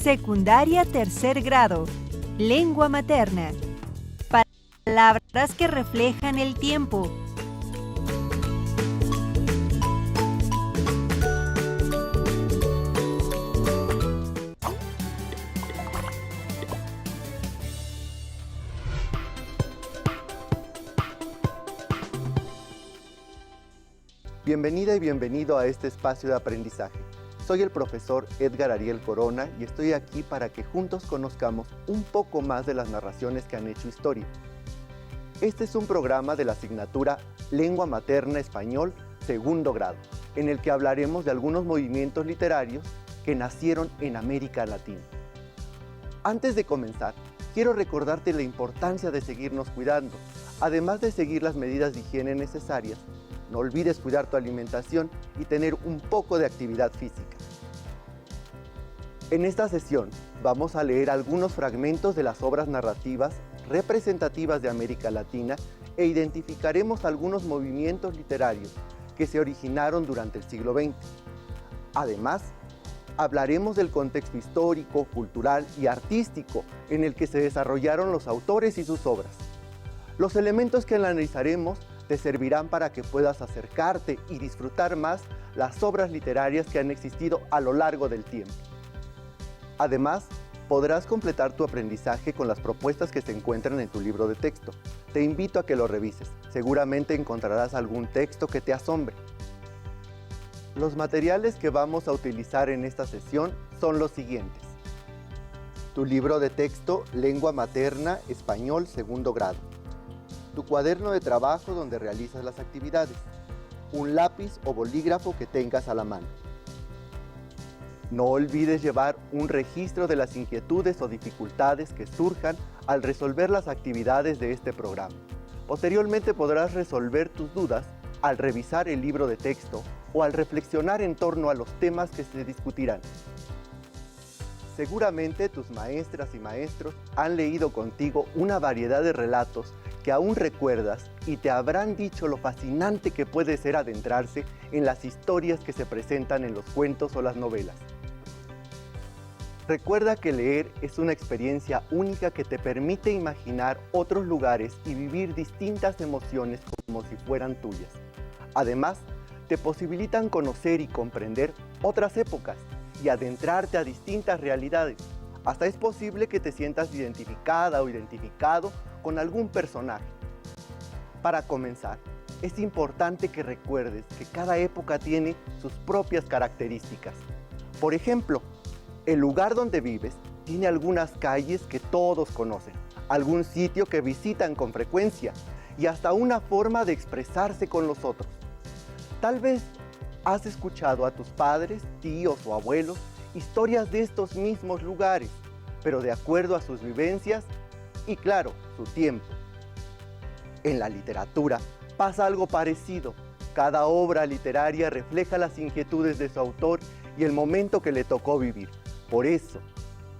Secundaria tercer grado. Lengua materna. Palabras que reflejan el tiempo. Bienvenida y bienvenido a este espacio de aprendizaje. Soy el profesor Edgar Ariel Corona y estoy aquí para que juntos conozcamos un poco más de las narraciones que han hecho historia. Este es un programa de la asignatura Lengua Materna Español segundo grado, en el que hablaremos de algunos movimientos literarios que nacieron en América Latina. Antes de comenzar, quiero recordarte la importancia de seguirnos cuidando, además de seguir las medidas de higiene necesarias. No olvides cuidar tu alimentación y tener un poco de actividad física. En esta sesión vamos a leer algunos fragmentos de las obras narrativas representativas de América Latina e identificaremos algunos movimientos literarios que se originaron durante el siglo XX. Además, hablaremos del contexto histórico, cultural y artístico en el que se desarrollaron los autores y sus obras. Los elementos que analizaremos te servirán para que puedas acercarte y disfrutar más las obras literarias que han existido a lo largo del tiempo. Además, podrás completar tu aprendizaje con las propuestas que se encuentran en tu libro de texto. Te invito a que lo revises. Seguramente encontrarás algún texto que te asombre. Los materiales que vamos a utilizar en esta sesión son los siguientes. Tu libro de texto Lengua Materna Español segundo grado. Tu cuaderno de trabajo donde realizas las actividades, un lápiz o bolígrafo que tengas a la mano. No olvides llevar un registro de las inquietudes o dificultades que surjan al resolver las actividades de este programa. Posteriormente podrás resolver tus dudas al revisar el libro de texto o al reflexionar en torno a los temas que se discutirán. Seguramente tus maestras y maestros han leído contigo una variedad de relatos que aún recuerdas y te habrán dicho lo fascinante que puede ser adentrarse en las historias que se presentan en los cuentos o las novelas. Recuerda que leer es una experiencia única que te permite imaginar otros lugares y vivir distintas emociones como si fueran tuyas. Además, te posibilitan conocer y comprender otras épocas y adentrarte a distintas realidades. Hasta es posible que te sientas identificada o identificado con algún personaje. Para comenzar, es importante que recuerdes que cada época tiene sus propias características. Por ejemplo, el lugar donde vives tiene algunas calles que todos conocen, algún sitio que visitan con frecuencia y hasta una forma de expresarse con los otros. Tal vez has escuchado a tus padres, tíos o abuelos historias de estos mismos lugares, pero de acuerdo a sus vivencias y, claro, su tiempo. En la literatura pasa algo parecido. Cada obra literaria refleja las inquietudes de su autor y el momento que le tocó vivir. Por eso,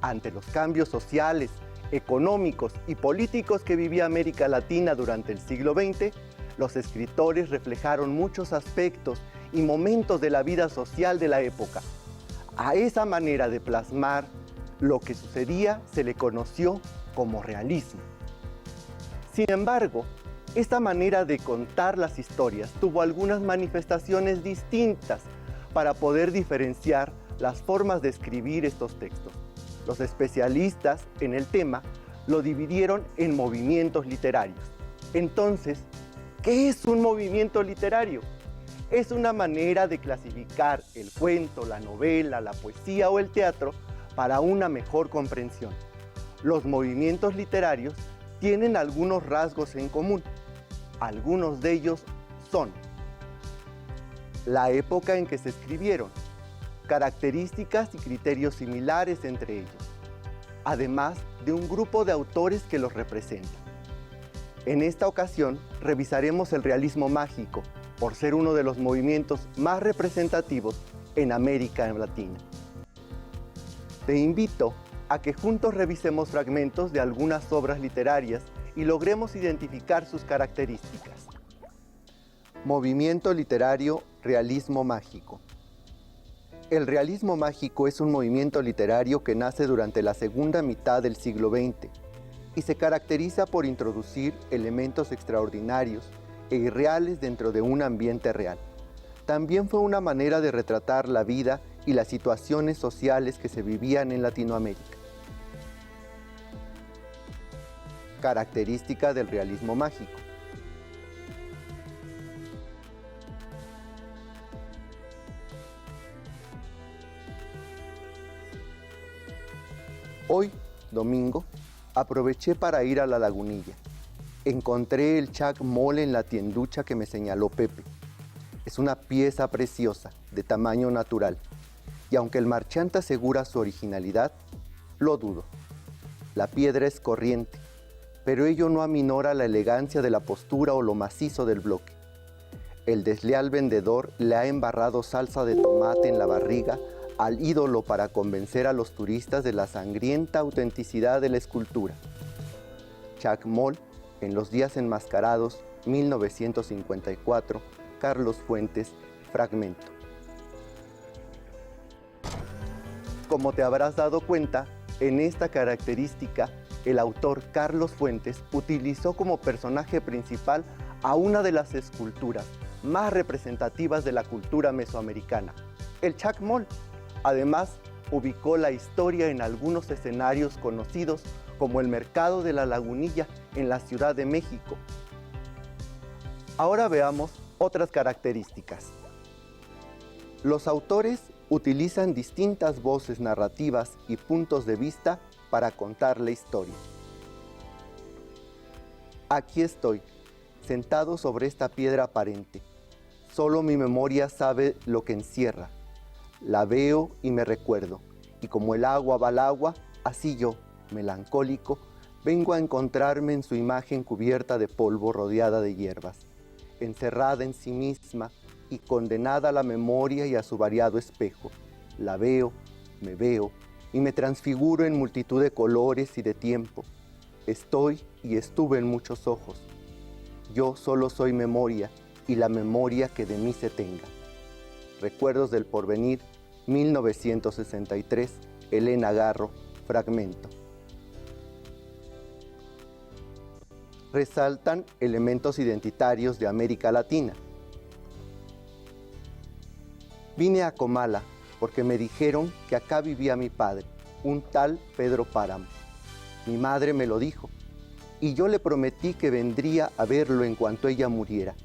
ante los cambios sociales, económicos y políticos que vivía América Latina durante el siglo XX, los escritores reflejaron muchos aspectos y momentos de la vida social de la época. A esa manera de plasmar lo que sucedía se le conoció como realismo. Sin embargo, esta manera de contar las historias tuvo algunas manifestaciones distintas para poder diferenciar las formas de escribir estos textos. Los especialistas en el tema lo dividieron en movimientos literarios. Entonces, ¿qué es un movimiento literario? Es una manera de clasificar el cuento, la novela, la poesía o el teatro para una mejor comprensión. Los movimientos literarios tienen algunos rasgos en común. Algunos de ellos son la época en que se escribieron, características y criterios similares entre ellos, además de un grupo de autores que los representan. En esta ocasión revisaremos el realismo mágico, por ser uno de los movimientos más representativos en América Latina. Te invito a que juntos revisemos fragmentos de algunas obras literarias y logremos identificar sus características. Movimiento literario Realismo mágico. El realismo mágico es un movimiento literario que nace durante la segunda mitad del siglo XX y se caracteriza por introducir elementos extraordinarios e irreales dentro de un ambiente real. También fue una manera de retratar la vida y las situaciones sociales que se vivían en Latinoamérica. Característica del realismo mágico. Hoy, domingo, aproveché para ir a la Lagunilla. Encontré el Chac Mole en la tienducha que me señaló Pepe. Es una pieza preciosa, de tamaño natural, y aunque el marchante asegura su originalidad, lo dudo. La piedra es corriente, pero ello no aminora la elegancia de la postura o lo macizo del bloque. El desleal vendedor le ha embarrado salsa de tomate en la barriga al ídolo para convencer a los turistas de la sangrienta autenticidad de la escultura. Chac Mol, en los días enmascarados, 1954, Carlos Fuentes, fragmento. Como te habrás dado cuenta, en esta característica, el autor Carlos Fuentes utilizó como personaje principal a una de las esculturas más representativas de la cultura mesoamericana, el Chac Mol. Además, ubicó la historia en algunos escenarios conocidos como el Mercado de la Lagunilla en la Ciudad de México. Ahora veamos otras características. Los autores utilizan distintas voces narrativas y puntos de vista para contar la historia. Aquí estoy, sentado sobre esta piedra aparente. Solo mi memoria sabe lo que encierra. La veo y me recuerdo, y como el agua va al agua, así yo, melancólico, vengo a encontrarme en su imagen cubierta de polvo rodeada de hierbas, encerrada en sí misma y condenada a la memoria y a su variado espejo. La veo, me veo, y me transfiguro en multitud de colores y de tiempo. Estoy y estuve en muchos ojos. Yo solo soy memoria, y la memoria que de mí se tenga. Recuerdos del porvenir, 1963, Elena Garro, fragmento. Resaltan elementos identitarios de América Latina. Vine a Comala porque me dijeron que acá vivía mi padre, un tal Pedro Páramo. Mi madre me lo dijo, y yo le prometí que vendría a verlo en cuanto ella muriera.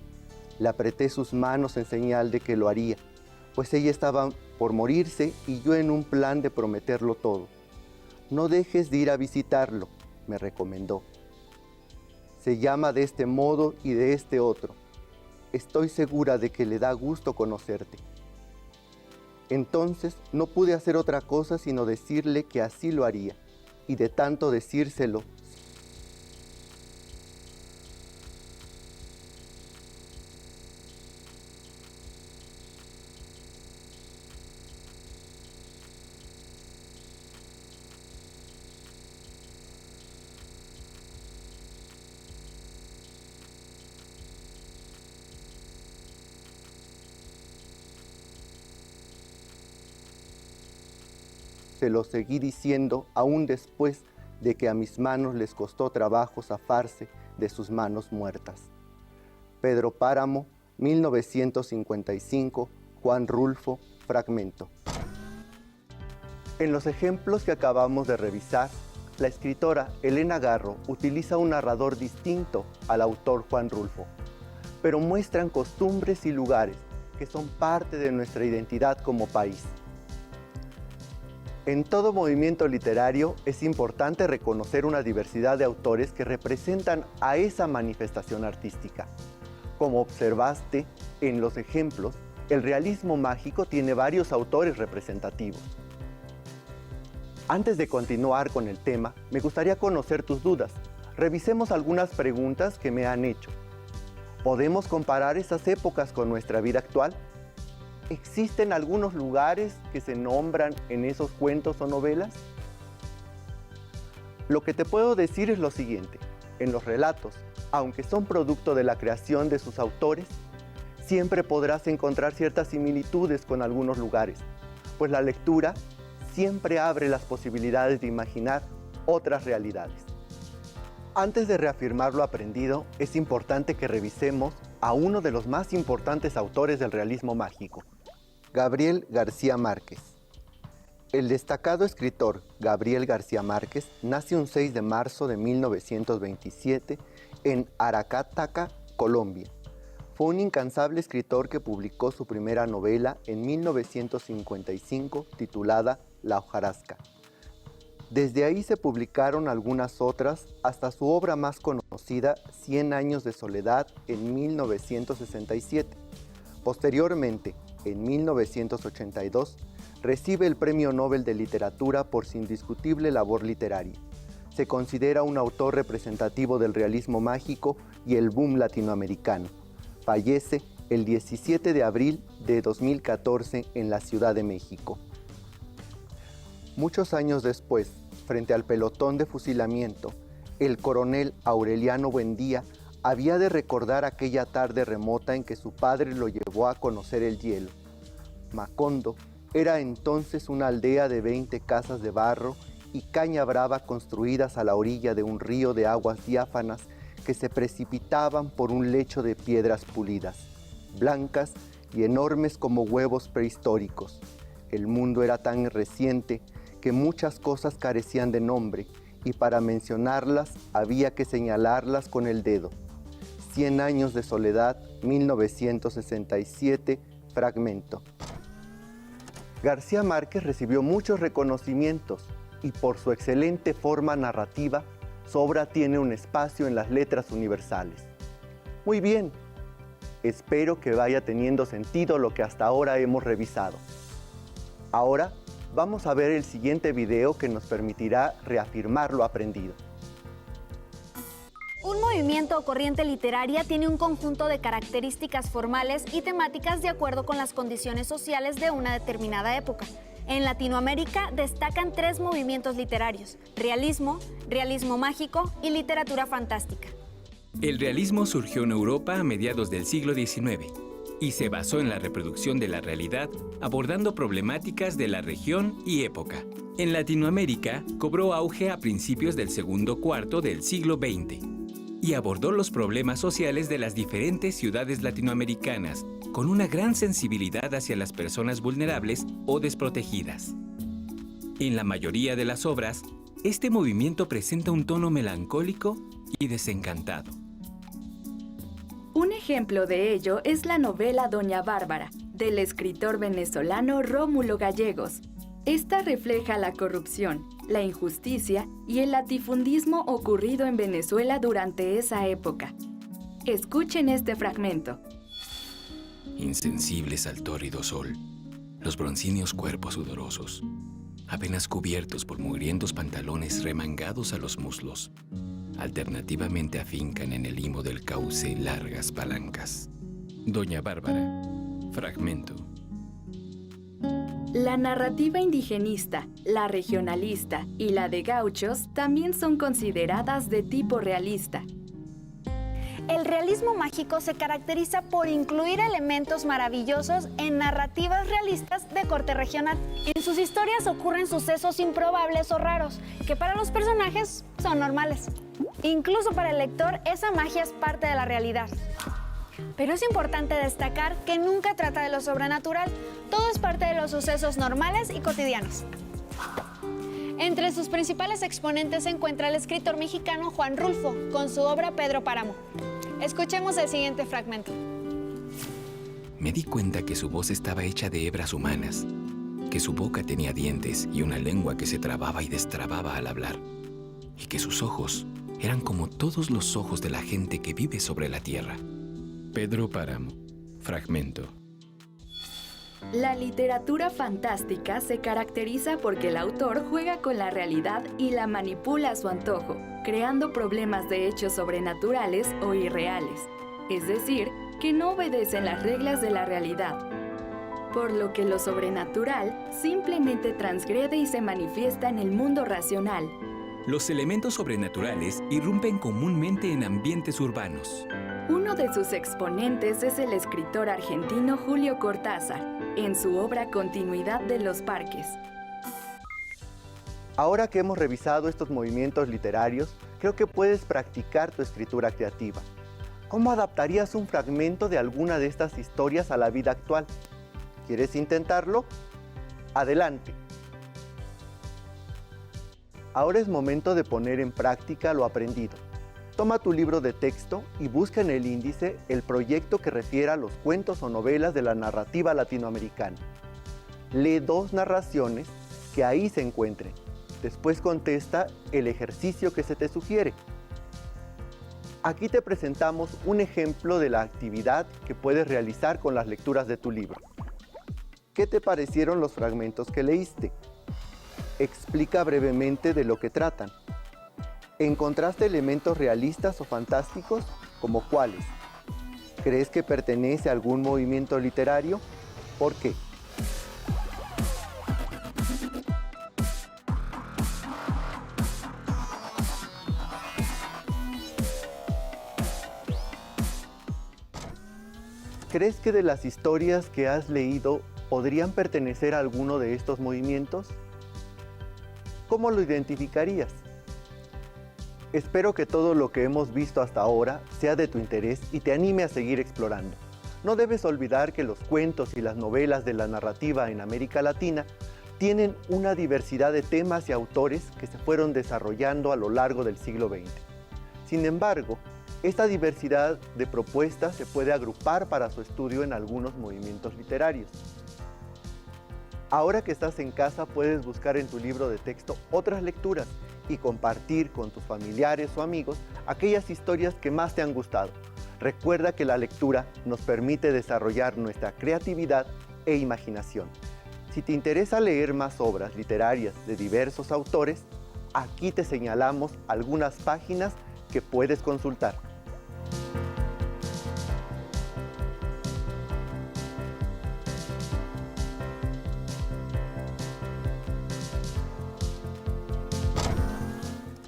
Le apreté sus manos en señal de que lo haría, pues ella estaba por morirse y yo en un plan de prometerlo todo. No dejes de ir a visitarlo, me recomendó. Se llama de este modo y de este otro. Estoy segura de que le da gusto conocerte. Entonces no pude hacer otra cosa sino decirle que así lo haría, y de tanto decírselo, se lo seguí diciendo aún después de que a mis manos les costó trabajo zafarse de sus manos muertas. Pedro Páramo, 1955, Juan Rulfo, fragmento. En los ejemplos que acabamos de revisar, la escritora Elena Garro utiliza un narrador distinto al autor Juan Rulfo, pero muestran costumbres y lugares que son parte de nuestra identidad como país. En todo movimiento literario es importante reconocer una diversidad de autores que representan a esa manifestación artística. Como observaste en los ejemplos, el realismo mágico tiene varios autores representativos. Antes de continuar con el tema, me gustaría conocer tus dudas. Revisemos algunas preguntas que me han hecho. ¿Podemos comparar esas épocas con nuestra vida actual? ¿Existen algunos lugares que se nombran en esos cuentos o novelas? Lo que te puedo decir es lo siguiente. En los relatos, aunque son producto de la creación de sus autores, siempre podrás encontrar ciertas similitudes con algunos lugares. pues la lectura siempre abre las posibilidades de imaginar otras realidades. Antes de reafirmar lo aprendido, es importante que revisemos a uno de los más importantes autores del realismo mágico, Gabriel García Márquez. El destacado escritor Gabriel García Márquez nace un 6 de marzo de 1927 en Aracataca, Colombia. Fue un incansable escritor que publicó su primera novela en 1955 titulada La hojarasca. Desde ahí se publicaron algunas otras hasta su obra más conocida, 100 años de soledad, en 1967. Posteriormente, en 1982, recibe el Premio Nobel de Literatura por su indiscutible labor literaria. Se considera un autor representativo del realismo mágico y el boom latinoamericano. Fallece el 17 de abril de 2014 en la Ciudad de México. Muchos años después, frente al pelotón de fusilamiento, el coronel Aureliano Buendía había de recordar aquella tarde remota en que su padre lo llevó a conocer el hielo. Macondo era entonces una aldea de 20 casas de barro y caña brava construidas a la orilla de un río de aguas diáfanas que se precipitaban por un lecho de piedras pulidas, blancas y enormes como huevos prehistóricos. El mundo era tan reciente que muchas cosas carecían de nombre y para mencionarlas había que señalarlas con el dedo. 100 años de soledad, 1967, fragmento. García Márquez recibió muchos reconocimientos y por su excelente forma narrativa, su obra tiene un espacio en las letras universales. Muy bien, espero que vaya teniendo sentido lo que hasta ahora hemos revisado. Ahora vamos a ver el siguiente video que nos permitirá reafirmar lo aprendido. Un movimiento o corriente literaria tiene un conjunto de características formales y temáticas de acuerdo con las condiciones sociales de una determinada época. En Latinoamérica destacan 3 movimientos literarios: realismo, realismo mágico y literatura fantástica. El realismo surgió en Europa a mediados del siglo XIX y se basó en la reproducción de la realidad, abordando problemáticas de la región y época. En Latinoamérica cobró auge a principios del segundo cuarto del siglo XX y abordó los problemas sociales de las diferentes ciudades latinoamericanas con una gran sensibilidad hacia las personas vulnerables o desprotegidas. En la mayoría de las obras, este movimiento presenta un tono melancólico y desencantado. Un ejemplo de ello es la novela Doña Bárbara, del escritor venezolano Rómulo Gallegos. Esta refleja la corrupción, la injusticia y el latifundismo ocurrido en Venezuela durante esa época. Escuchen este fragmento. Insensibles al tórrido sol, los broncíneos cuerpos sudorosos, apenas cubiertos por mugrientos pantalones remangados a los muslos, alternativamente afincan en el limo del cauce largas palancas. Doña Bárbara, fragmento. La narrativa indigenista, la regionalista y la de gauchos también son consideradas de tipo realista. El realismo mágico se caracteriza por incluir elementos maravillosos en narrativas realistas de corte regional. En sus historias ocurren sucesos improbables o raros, que para los personajes son normales. Incluso para el lector, esa magia es parte de la realidad. Pero es importante destacar que nunca trata de lo sobrenatural, todo es parte de los sucesos normales y cotidianos. Entre sus principales exponentes se encuentra el escritor mexicano Juan Rulfo, con su obra Pedro Páramo. Escuchemos el siguiente fragmento. Me di cuenta que su voz estaba hecha de hebras humanas, que su boca tenía dientes y una lengua que se trababa y destrababa al hablar, y que sus ojos eran como todos los ojos de la gente que vive sobre la tierra. Pedro Páramo, fragmento. La literatura fantástica se caracteriza porque el autor juega con la realidad y la manipula a su antojo, creando problemas de hechos sobrenaturales o irreales, es decir, que no obedecen las reglas de la realidad, por lo que lo sobrenatural simplemente transgrede y se manifiesta en el mundo racional. Los elementos sobrenaturales irrumpen comúnmente en ambientes urbanos. Uno de sus exponentes es el escritor argentino Julio Cortázar, en su obra Continuidad de los Parques. Ahora que hemos revisado estos movimientos literarios, creo que puedes practicar tu escritura creativa. ¿Cómo adaptarías un fragmento de alguna de estas historias a la vida actual? ¿Quieres intentarlo? ¡Adelante! Ahora es momento de poner en práctica lo aprendido. Toma tu libro de texto y busca en el índice el proyecto que refiera a los cuentos o novelas de la narrativa latinoamericana. Lee 2 narraciones que ahí se encuentren. Después contesta el ejercicio que se te sugiere. Aquí te presentamos un ejemplo de la actividad que puedes realizar con las lecturas de tu libro. ¿Qué te parecieron los fragmentos que leíste? Explica brevemente de lo que tratan. ¿Encontraste elementos realistas o fantásticos? ¿Como cuáles? ¿Crees que pertenece a algún movimiento literario? ¿Por qué? ¿Crees que de las historias que has leído podrían pertenecer a alguno de estos movimientos? ¿Cómo lo identificarías? Espero que todo lo que hemos visto hasta ahora sea de tu interés y te anime a seguir explorando. No debes olvidar que los cuentos y las novelas de la narrativa en América Latina tienen una diversidad de temas y autores que se fueron desarrollando a lo largo del siglo XX. Sin embargo, esta diversidad de propuestas se puede agrupar para su estudio en algunos movimientos literarios. Ahora que estás en casa, puedes buscar en tu libro de texto otras lecturas y compartir con tus familiares o amigos aquellas historias que más te han gustado. Recuerda que la lectura nos permite desarrollar nuestra creatividad e imaginación. Si te interesa leer más obras literarias de diversos autores, aquí te señalamos algunas páginas que puedes consultar.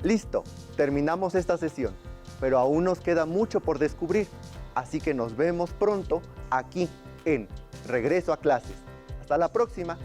Listo, terminamos esta sesión, pero aún nos queda mucho por descubrir, así que nos vemos pronto aquí en Regreso a Clases. Hasta la próxima.